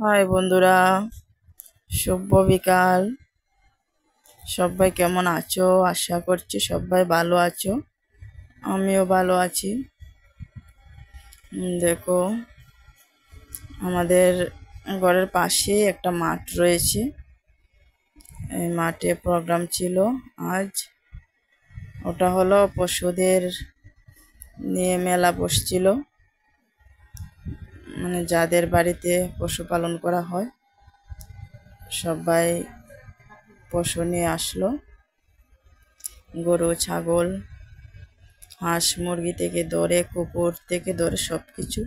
High বন্ধুরা, শুভ বিকাল। সবাই কেমন আছো? আশা করছি সবাই ভালো আছো, আমিও ভালো আছি। দেখো, আমাদের ঘরের পাশে একটা মাঠ রয়েছে। এই মাঠে প্রোগ্রাম ছিল আজ। ওটা হলো পশুদের নিয়ে মেলা বসছিল, মানে যাদের বাড়িতে পশুপালন করা হয় সবাই পশু নিয়ে আসলো। গরু, ছাগল, হাঁস, মুরগি থেকে ধরে, কুকুর থেকে ধরে সব কিছু।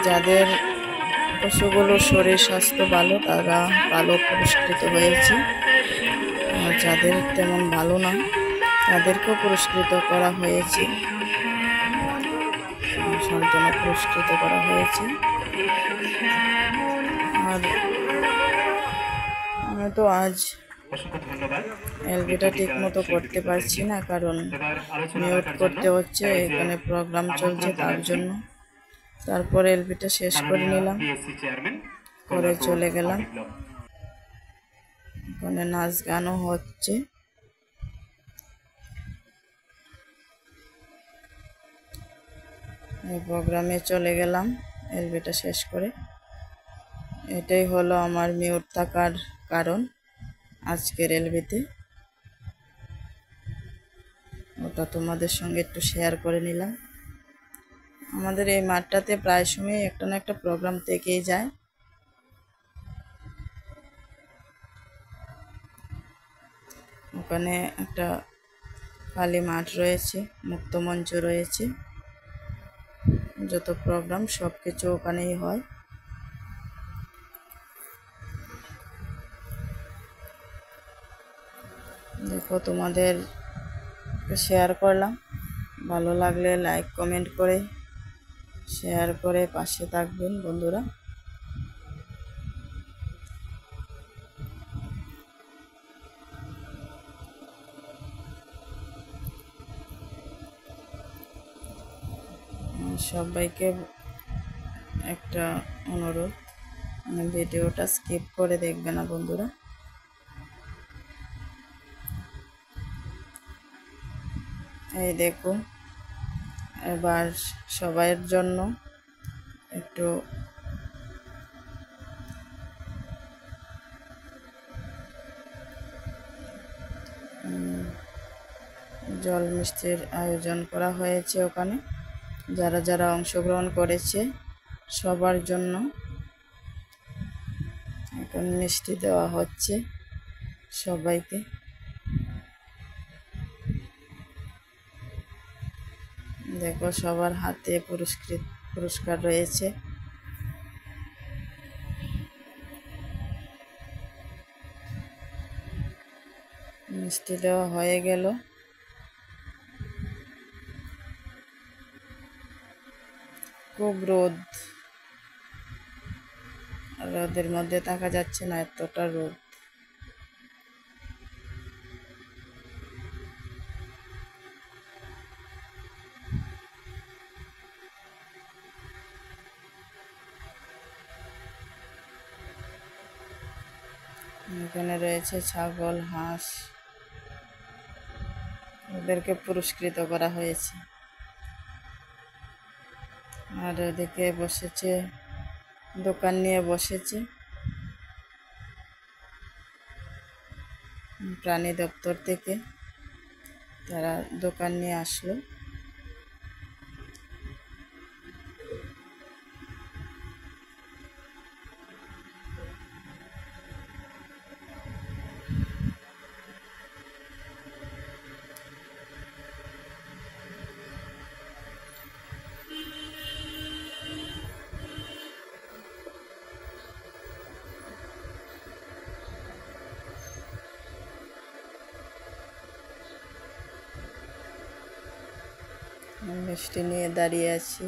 যাদের পশুগুলোর শরীর স্বাস্থ্য ভালো তারা ভালো পুরস্কৃত হয়েছে, আর যাদের তেমন ভালো না তাদেরকেও পুরস্কৃত করা হয়েছে, সান্ত্বনা পুরস্কৃত করা হয়েছে। আর আমি তো আজ এলবিটা ঠিক মতো করতে পারছি না, কারণ মিউট করতে হচ্ছে, এখানে প্রোগ্রাম চলছে তার জন্য। তারপরে এলবিটা শেষ করে নিলাম, করে চলে গেলাম। ওখানে নাচ গানও হচ্ছে। এই প্রোগ্রামে চলে গেলাম এলবিটা শেষ করে। এটাই হলো আমার মিউট থাকার কারণ আজকের এলবিতে। ওটা তোমাদের সঙ্গে একটু শেয়ার করে নিলাম। আমাদের এই মাঠটাতে প্রায় সময় একটা না একটা প্রোগ্রাম থেকেই যায়। ওখানে একটা খালি মাঠ রয়েছে, মুক্ত মঞ্চ রয়েছে, যত প্রোগ্রাম সব কিছু ওখানেই হয়। দেখো, তোমাদের শেয়ার করলাম। ভালো লাগলে লাইক কমেন্ট করে শেয়ার করে পাশে থাকবেন বন্ধুরা। সবাইকে একটা অনুরোধ, ভিডিওটা স্কিপ করে দেখবে না বন্ধুরা। এই দেখো, এবার সবাইয়ের জন্য একটু জল মিষ্টির আয়োজন করা হয়েছে ওখানে। যারা যারা অংশগ্রহণ করেছে সবার জন্য এখন মিষ্টি দেওয়া হচ্ছে সবাইকে। দেখো, সবার হাতে পুরস্কার রয়েছে। মিষ্টি দেওয়া হয়ে গেল। খুব রোদ, রোদের মধ্যে থাকা যাচ্ছে না, এতটা রোদ। এখানে রয়েছে ছাগল, হাঁস, ওদেরকে পুরস্কৃত করা হয়েছে। আর ওদিকে বসেছে, দোকান নিয়ে বসেছে প্রাণী দপ্তর থেকে, তারা দোকান নিয়ে আসলো। মিষ্টি নিয়ে দাঁড়িয়ে আছি।